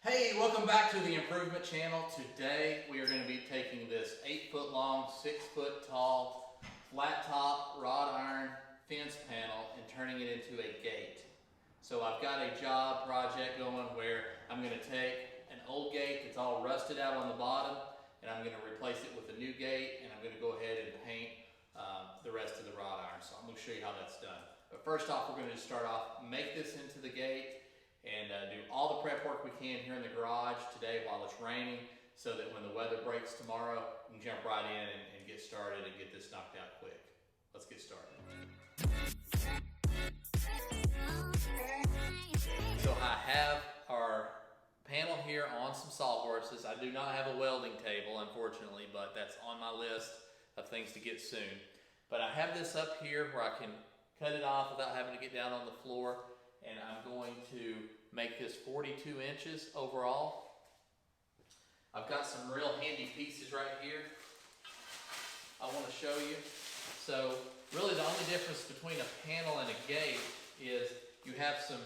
Hey, welcome back to the Improvement Channel. Today we are going to be taking this 8-foot long, 6-foot tall, flat top wrought iron fence panel and turning it into a gate. So I've got a job project going where I'm going to take an old gate that's all rusted out on the bottom and I'm going to replace it with a new gate, and I'm going to go ahead and paint the rest of the wrought iron. So I'm going to show you how that's done. But first off, we're going to just start off, make this into the gate, and do all the prep work we can here in the garage today while it's raining, so that when the weather breaks tomorrow, we can jump right in and get started and get this knocked out quick. Let's get started. So I have our panel here on some sawhorses. I do not have a welding table, unfortunately, but that's on my list of things to get soon. But I have this up here where I can cut it off without having to get down on the floor, and I'm going to make this 42 inches overall. I've got some real handy pieces right here I want to show you. So really the only difference between a panel and a gate is you have some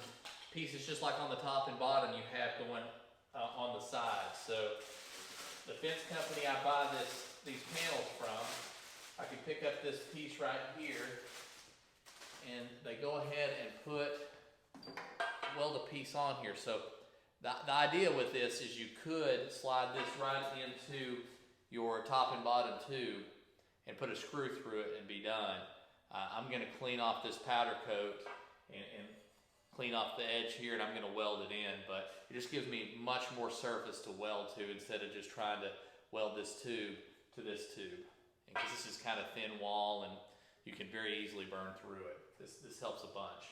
pieces just like on the top and bottom you have going on the sides. So the fence company I buy these panels from, I can pick up this piece right here and they go ahead and weld a piece on here. So the idea with this is you could slide this right into your top and bottom tube and put a screw through it and be done. I'm going to clean off this powder coat and clean off the edge here, and I'm going to weld it in, but it just gives me much more surface to weld to instead of just trying to weld this tube to this tube. Because this is kind of thin wall and you can very easily burn through it. This helps a bunch.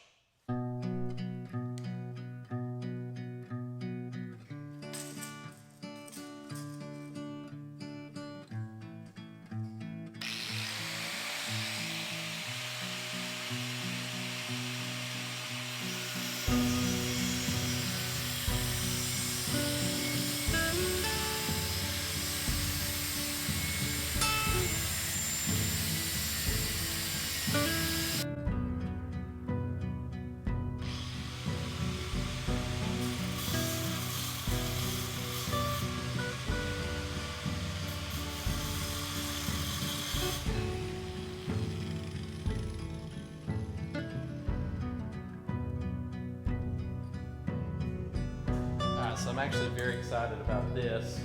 So I'm actually very excited about this.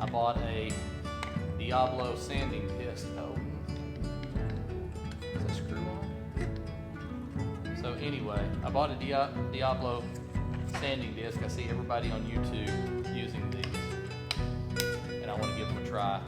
I bought a Diablo sanding disc. Oh, is that screw on? So anyway, I bought a Diablo sanding disc. I see everybody on YouTube using these, and I want to give them a try.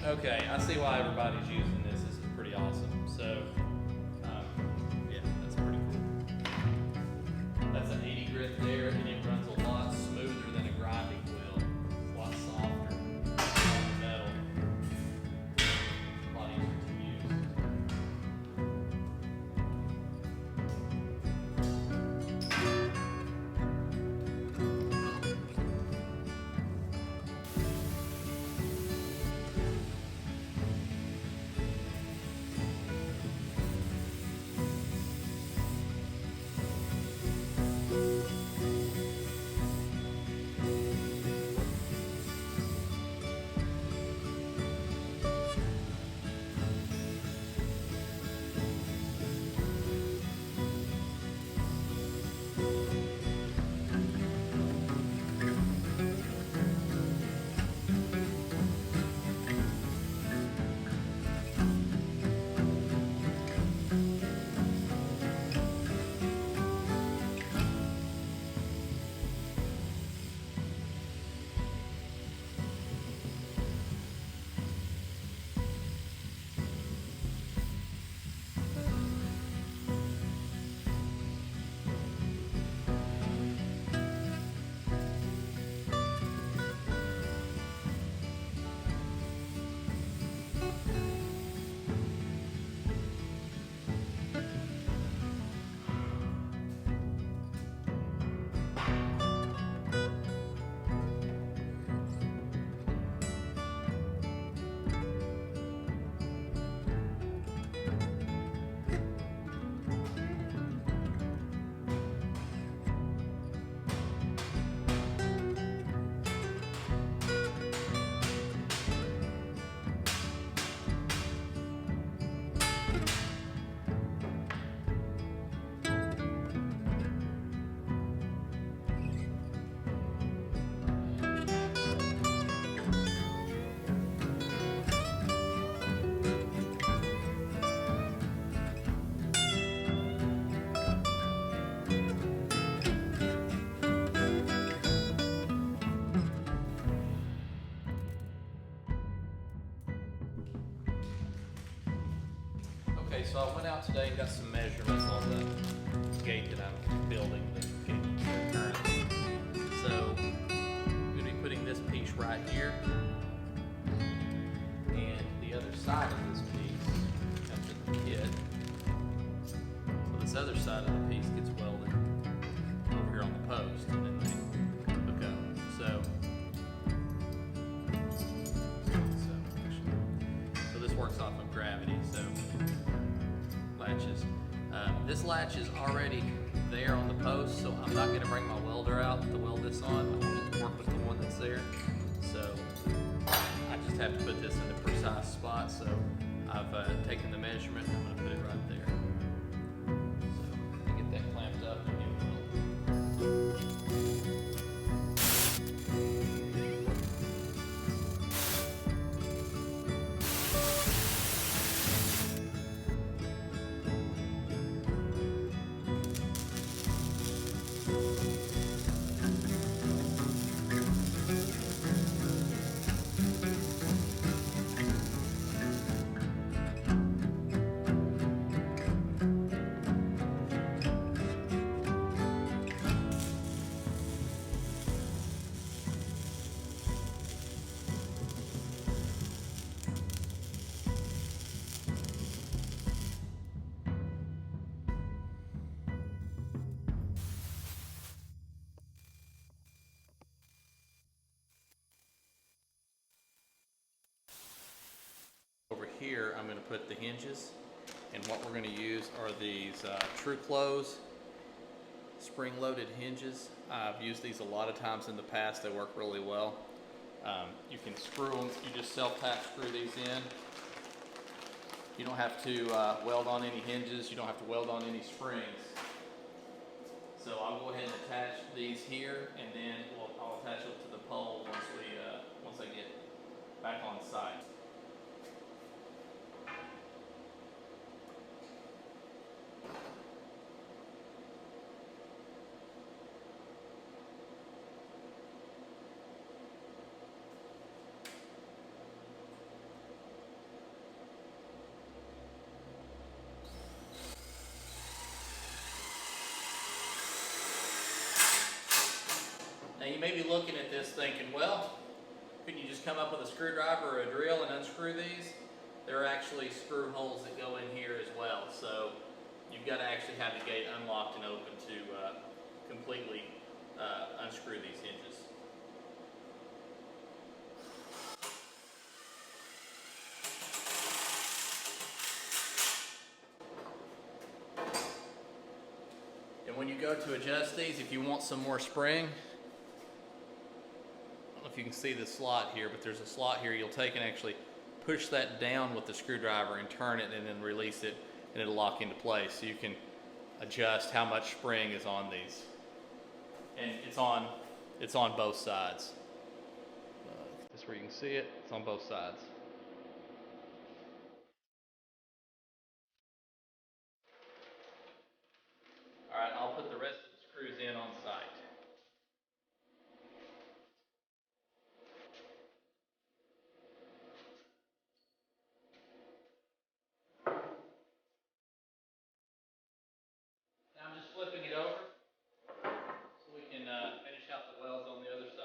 Okay, I see why everybody's using this. This is pretty awesome. So, yeah, that's pretty cool. That's an 80 grit there, and it runs a lot smoother than a grinding wheel. A lot softer on the metal. A lot easier to use. So I went out today and got some measurements on the gate that I'm building, the gate currently. So I'm going to be putting this piece right here, and the other side of this piece comes in the kit. So this other side of the piece gets welded over here on the post, and then they hook up. So this works off of gravity. So latches. This latch is already there on the post, so I'm not going to bring my welder out to weld this on. I'm going to work with the one that's there. So I just have to put this in the precise spot. So I've taken the measurement and I'm going to put it right there. So get that clamped up and get welded. Over here, I'm going to put the hinges, and what we're going to use are these True Close spring-loaded hinges. I've used these a lot of times in the past. They work really well. You can screw them. You just self-tap screw these in. You don't have to weld on any hinges. You don't have to weld on any springs. So I'll go ahead and attach these here, and then I'll attach them to the pole once I get back on site. Now you may be looking at this thinking, well, couldn't you just come up with a screwdriver or a drill and unscrew these? There are actually screw holes that go in here as well, so you've got to actually have the gate unlocked and open to completely unscrew these hinges. And when you go to adjust these, if you want some more spring, I don't know if you can see the slot here, but there's a slot here. You'll take and actually push that down with the screwdriver and turn it and then release it, and it'll lock into place. So you can adjust how much spring is on these. And it's on both sides. This is where you can see it. It's on both sides. All right, I'll put the rest of the screws in on site. Now I'm just flipping it over so we can finish out the welds on the other side.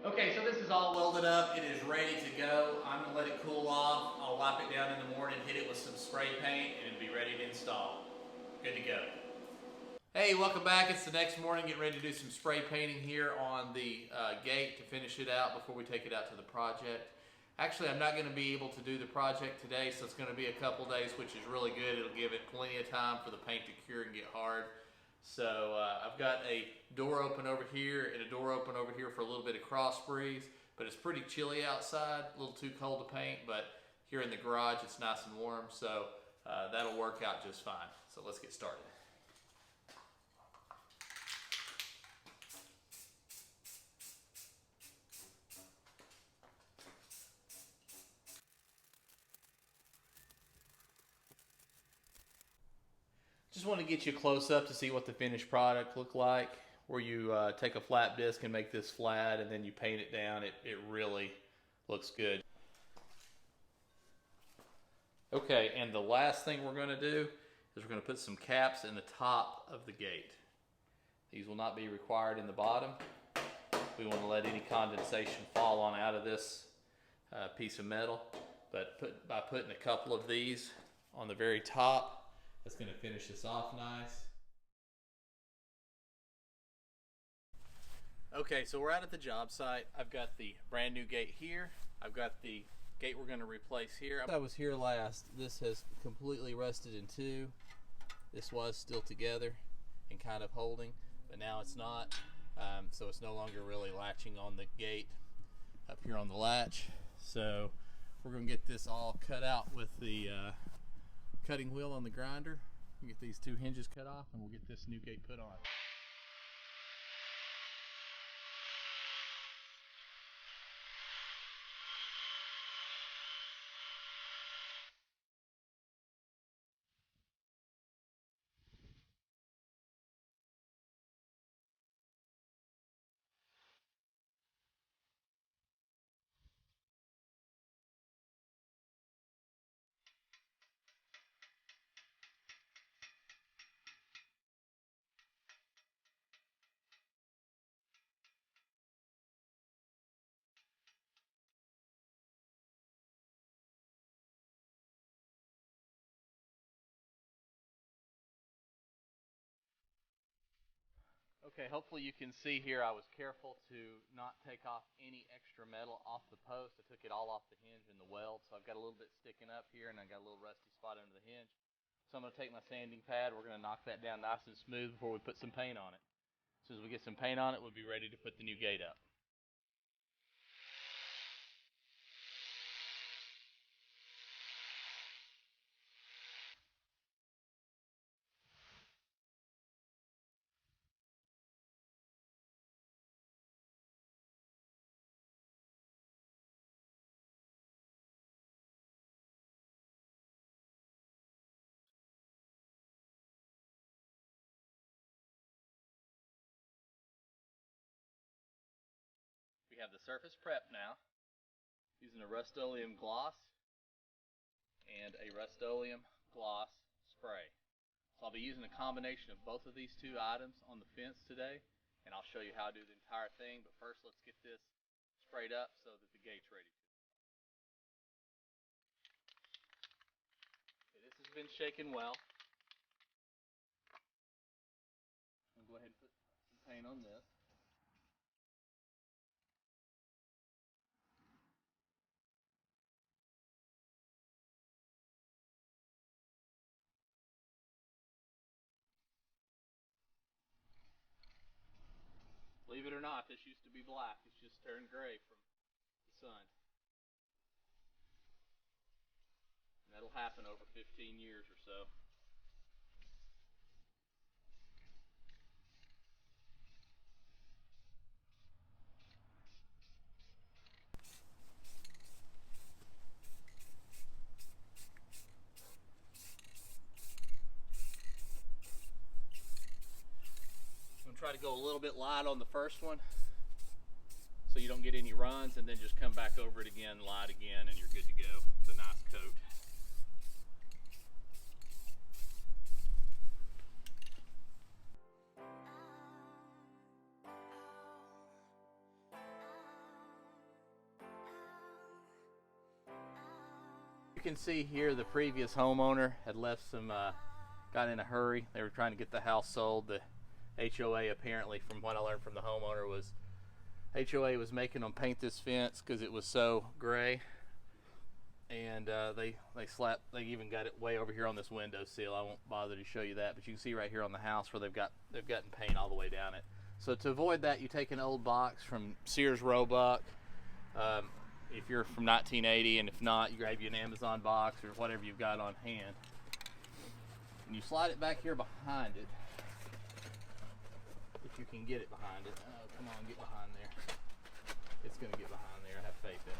Okay, so this is all welded up. It is ready to go. I'm going to let it cool off. I'll wipe it down in the morning, hit it with some spray paint, and it'll be ready to install. Good to go. Hey, welcome back. It's the next morning. Getting ready to do some spray painting here on the gate to finish it out before we take it out to the project. Actually, I'm not going to be able to do the project today, so it's going to be a couple days, which is really good. It'll give it plenty of time for the paint to cure and get hard. So I've got a door open over here and a door open over here for a little bit of cross breeze, but it's pretty chilly outside, a little too cold to paint, but here in the garage it's nice and warm, so that'll work out just fine. So let's get started. Just want to get you close up to see what the finished product look like, where you take a flat disc and make this flat and then you paint it down. It really looks good. Okay, and the last thing we're going to do is we're going to put some caps in the top of the gate. These will not be required in the bottom. We want to let any condensation fall on out of this piece of metal, but by putting a couple of these on the very top, that's going to finish this off nice. Okay, so we're out at the job site. I've got the brand new gate here. I've got the gate we're going to replace here. I was here last. This has completely rusted in two. This was still together and kind of holding, but now it's not. So it's no longer really latching on the gate up here on the latch. So we're going to get this all cut out with the cutting wheel on the grinder. We'll get these two hinges cut off and we'll get this new gate put on. Okay, hopefully you can see here I was careful to not take off any extra metal off the post. I took it all off the hinge and the weld, so I've got a little bit sticking up here and I got a little rusty spot under the hinge. So I'm going to take my sanding pad, we're going to knock that down nice and smooth before we put some paint on it. As soon as we get some paint on it, we'll be ready to put the new gate up. We have the surface prepped now, using a Rust-Oleum gloss and a Rust-Oleum gloss spray. So I'll be using a combination of both of these two items on the fence today, and I'll show you how to do the entire thing. But first, let's get this sprayed up so that the gate's ready. Okay, this has been shaken well. I'll go ahead and put some paint on this. Believe it or not, this used to be black. It's just turned gray from the sun. And that'll happen over 15 years or so. Try to go a little bit light on the first one so you don't get any runs, and then just come back over it again, light again, and you're good to go. It's a nice coat. You can see here the previous homeowner had left some, got in a hurry. They were trying to get the house sold. The HOA, apparently, from what I learned from the homeowner, was HOA was making them paint this fence because it was so gray, and they even got it way over here on this windowsill. I won't bother to show you that, but you can see right here on the house where they've gotten paint all the way down it. So to avoid that, you take an old box from Sears Roebuck, if you're from 1980, and if not, you grab you an Amazon box or whatever you've got on hand, and you slide it back here behind it. If you can get it behind it. Oh, come on, get behind there. It's going to get behind there. I have faith in it.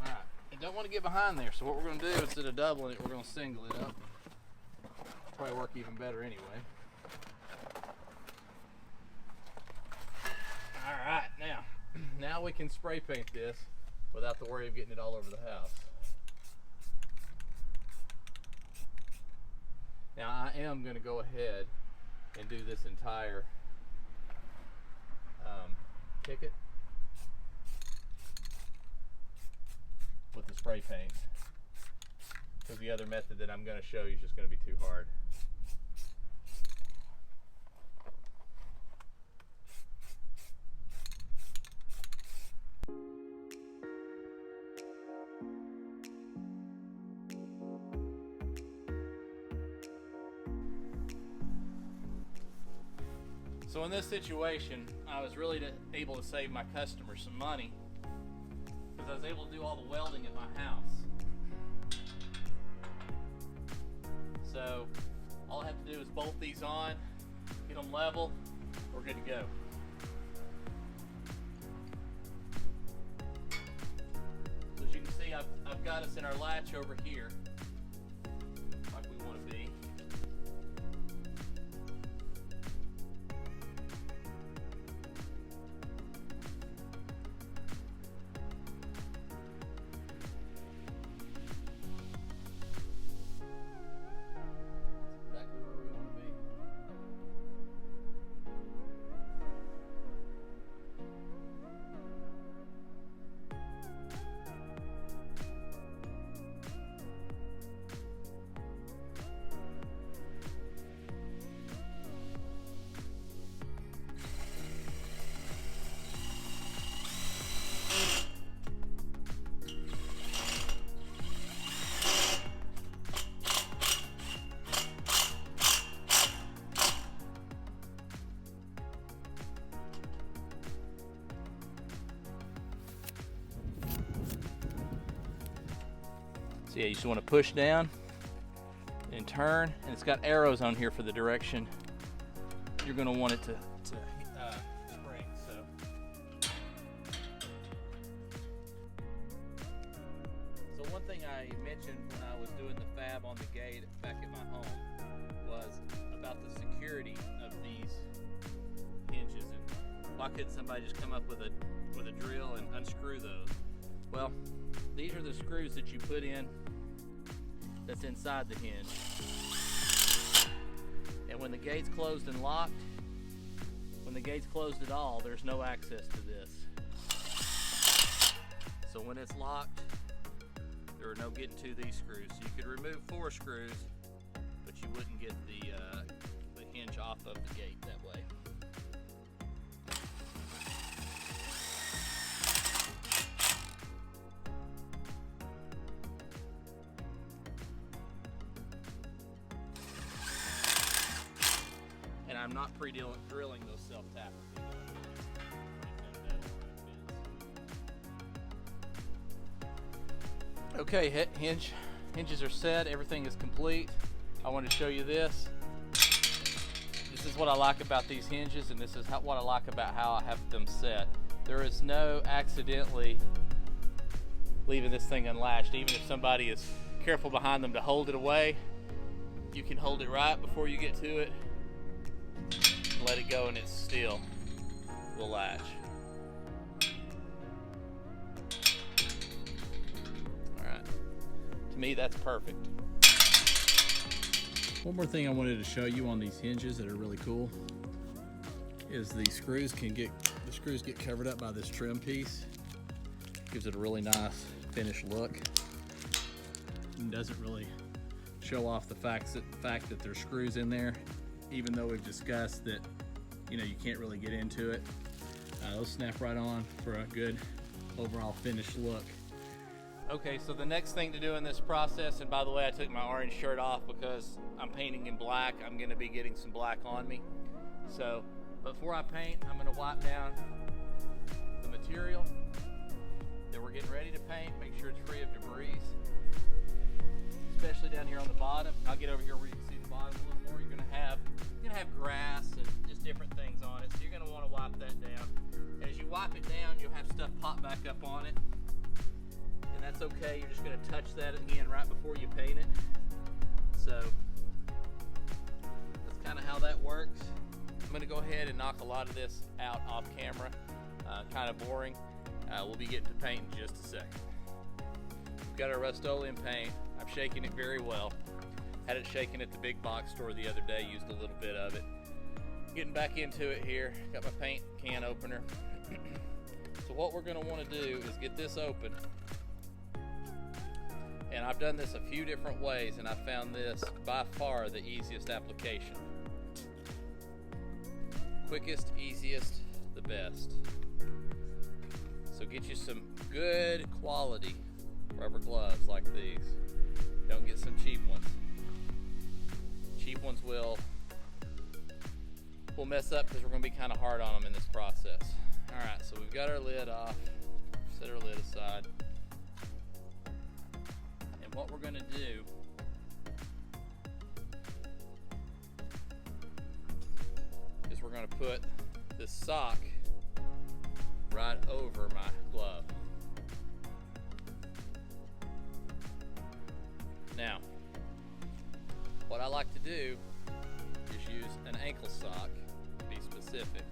Alright, you don't want to get behind there, so what we're going to do, instead of doubling it, we're going to single it up. probably work even better anyway. Alright, now we can spray paint this without the worry of getting it all over the house. Now I am going to go ahead and do this entire ticket with the spray paint, because the other method that I'm going to show you is just going to be too hard. So in this situation, I was really able to save my customers some money because I was able to do all the welding at my house. So all I have to do is bolt these on, get them level, we're good to go. So as you can see, I've got us in our latch over here, like we want to be. So yeah, you just want to push down and turn, and it's got arrows on here for the direction you're going to want it to spring. So one thing I mentioned when I was doing the fab on the gate back at my home was about the security of these hinges, and why couldn't somebody just come up with a drill and unscrew those? Well, these are the screws that you put in that's inside the hinge. And when the gate's closed and locked, when the gate's closed at all, there's no access to this. So when it's locked, there are no getting to these screws. So you could remove 4 screws, but you wouldn't get the hinge off of the gate that way. And I'm not pre-drilling those self-tappers. Okay, hinges are set, everything is complete. I want to show you this. This is what I like about these hinges, and this is what I like about how I have them set. There is no accidentally leaving this thing unlatched. Even if somebody is careful behind them to hold it away, you can hold it right before you get to it, let it go, and it still will latch. Alright, to me that's perfect. One more thing I wanted to show you on these hinges that are really cool is the screws get covered up by this trim piece. Gives it a really nice finished look and doesn't really show off the fact that there's screws in there, even though we've discussed that, you know, you can't really get into it. Those snap right on for a good overall finished look. Okay, so the next thing to do in this process, and by the way, I took my orange shirt off because I'm painting in black. I'm gonna be getting some black on me. So before I paint, I'm gonna wipe down the material that we're getting ready to paint, make sure it's free of debris, especially down here on the bottom. I'll get over here where you can see the bottom a little more. You're gonna have grass and just different things on it, so you're gonna want to wipe that down. And as you wipe it down, you'll have stuff pop back up on it, and that's okay. You're just gonna touch that again right before you paint it. So of how that works. I'm gonna go ahead and knock a lot of this out off camera. Kind of boring. We'll be getting to paint in just a second. We've got our Rust-Oleum paint. I'm shaking it very well. Had it shaken at the big box store the other day, used a little bit of it. Getting back into it here. Got my paint can opener. So what we're gonna wanna do is get this open. And I've done this a few different ways, and I found this by far the easiest application. Quickest, easiest, the best. So get you some good quality rubber gloves like these. Don't get some cheap ones. Cheap ones will mess up because we're going to be kind of hard on them in this process. All right, so we've got our lid off. Set our lid aside. And what we're going to do is we're going to put this sock right over my glove. Now, what I like to do is use an ankle sock, to be specific,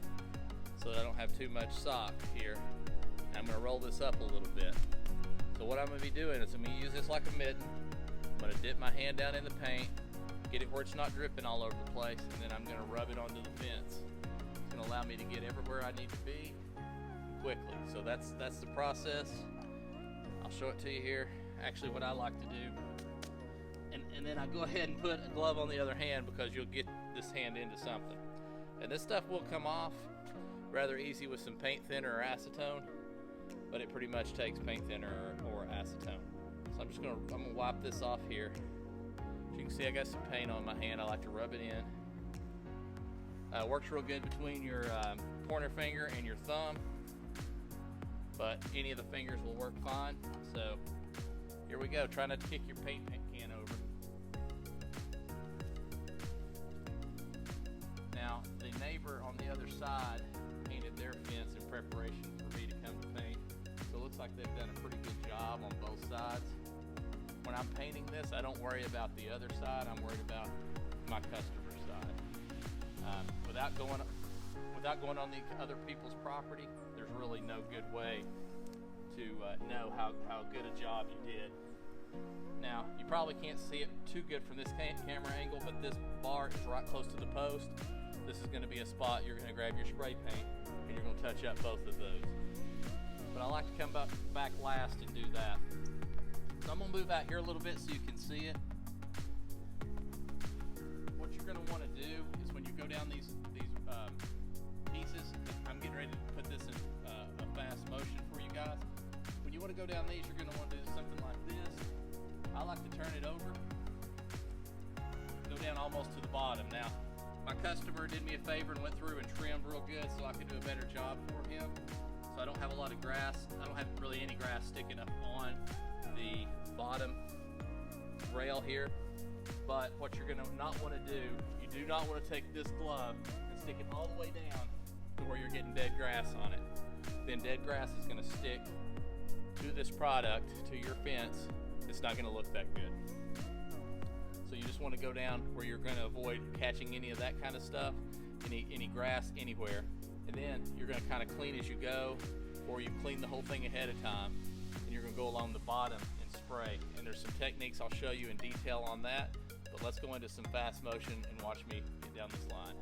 so that I don't have too much sock here. I'm going to roll this up a little bit. So what I'm going to be doing is I'm going to use this like a mitten. I'm going to dip my hand down in the paint, get it where it's not dripping all over the place, and then I'm going to rub it onto the fence. It's going to allow me to get everywhere I need to be quickly. So that's the process. I'll show it to you here. Actually, what I like to do, and then I go ahead and put a glove on the other hand because you'll get this hand into something. And this stuff will come off rather easy with some paint thinner or acetone, but it pretty much takes paint thinner or acetone. So I'm gonna wipe this off here. As you can see, I got some paint on my hand. I like to rub it in. Works real good between your pointer finger and your thumb, but any of the fingers will work fine. So here we go. Try not to kick your paint can over. Now, the neighbor on the other side painted their fence in preparation for me to come to paint. So it looks like they've done a pretty good job on both sides. When I'm painting this, I don't worry about the other side. I'm worried about my customer's side. Without going on the other people's property, there's really no good way to know how good a job you did. Now, you probably can't see it too good from this camera angle, but this bar is right close to the post. This is going to be a spot you're going to grab your spray paint and you're going to touch up both of those. But I like to come back last and do that. So I'm going to move out here a little bit so you can see it. What you're going to want to do is when you go down these pieces, I'm getting ready to put this in a fast motion for you guys. When you want to go down these, you're going to want to do something like this. I like to turn it over, go down almost to the bottom. Now, my customer did me a favor and went through and trimmed real good so I could do a better job for him. So I don't have a lot of grass. I don't have really any grass sticking up on the bottom rail here. But what you're going to not want to do, you do not want to take this glove and stick it all the way down to where you're getting dead grass on it. Then dead grass is going to stick to this product, to your fence. It's not going to look that good. So you just want to go down where you're going to avoid catching any of that kind of stuff, any grass anywhere. And then you're going to kind of clean as you go, or you clean the whole thing ahead of time. And you're going to go along the bottom and spray. And there's some techniques I'll show you in detail on that. But let's go into some fast motion and watch me get down this line.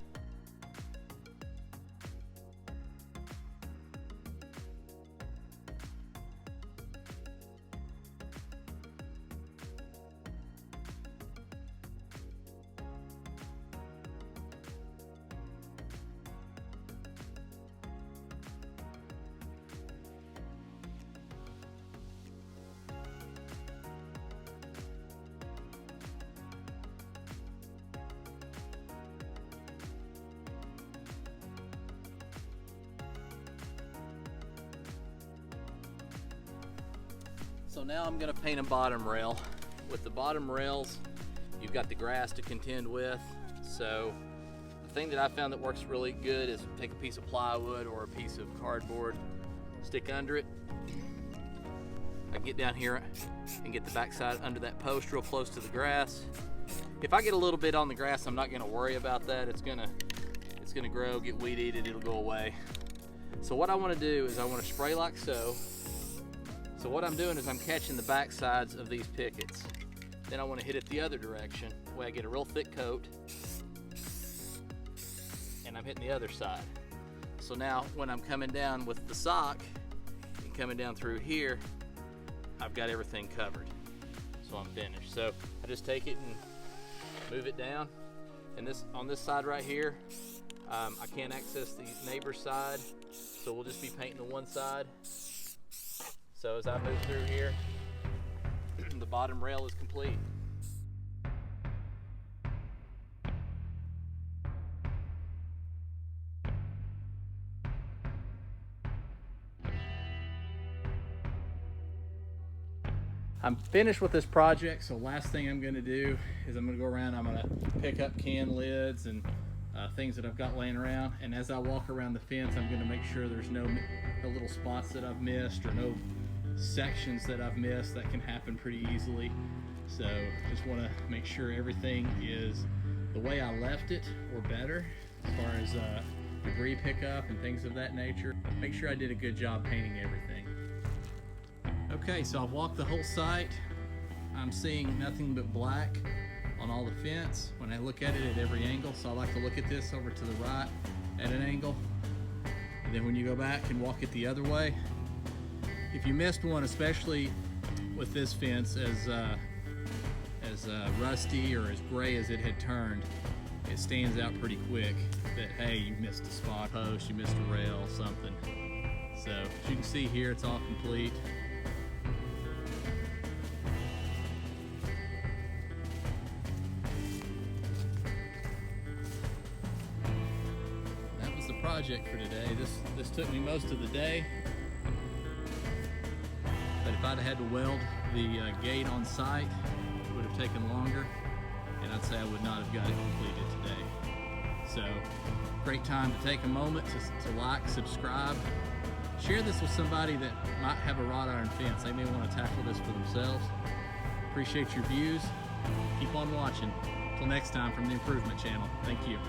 So now I'm going to paint a bottom rail. With the bottom rails, you've got the grass to contend with. So the thing that I found that works really good is take a piece of plywood or a piece of cardboard, stick under it. I get down here and get the backside under that post real close to the grass. If I get a little bit on the grass, I'm not gonna worry about that. It's gonna grow, get weed eated, it'll go away. So what I wanna do is I wanna spray like so. So what I'm doing is I'm catching the back sides of these pickets. Then I wanna hit it the other direction. That way I get a real thick coat. And I'm hitting the other side. So now when I'm coming down with the sock and coming down through here, I've got everything covered. So I'm finished. So I just take it and move it down. And this on this side right here, I can't access the neighbor's side, so we'll just be painting the one side. So as I move through here, the bottom rail is complete. I'm finished with this project, so last thing I'm gonna do is I'm gonna go around, I'm gonna pick up can lids and things that I've got laying around, and as I walk around the fence, I'm gonna make sure there's no little spots that I've missed or no sections that I've missed. That can happen pretty easily. So just wanna make sure everything is the way I left it or better as far as debris pickup and things of that nature. Make sure I did a good job painting everything. Okay, so I've walked the whole site. I'm seeing nothing but black on all the fence when I look at it at every angle. So I like to look at this over to the right at an angle. And then when you go back and walk it the other way, if you missed one, especially with this fence as rusty or as gray as it had turned, it stands out pretty quick that, hey, you missed a spot post, you missed a rail, something. So as you can see here, it's all complete. Project for today. This took me most of the day, but if I'd had to weld the gate on site, it would have taken longer, and I'd say I would not have got it completed today. So great time to take a moment to like, subscribe, share this with somebody that might have a wrought iron fence. They may want to tackle this for themselves. Appreciate your views. Keep on watching. Till next time from the Improvement Channel. Thank you.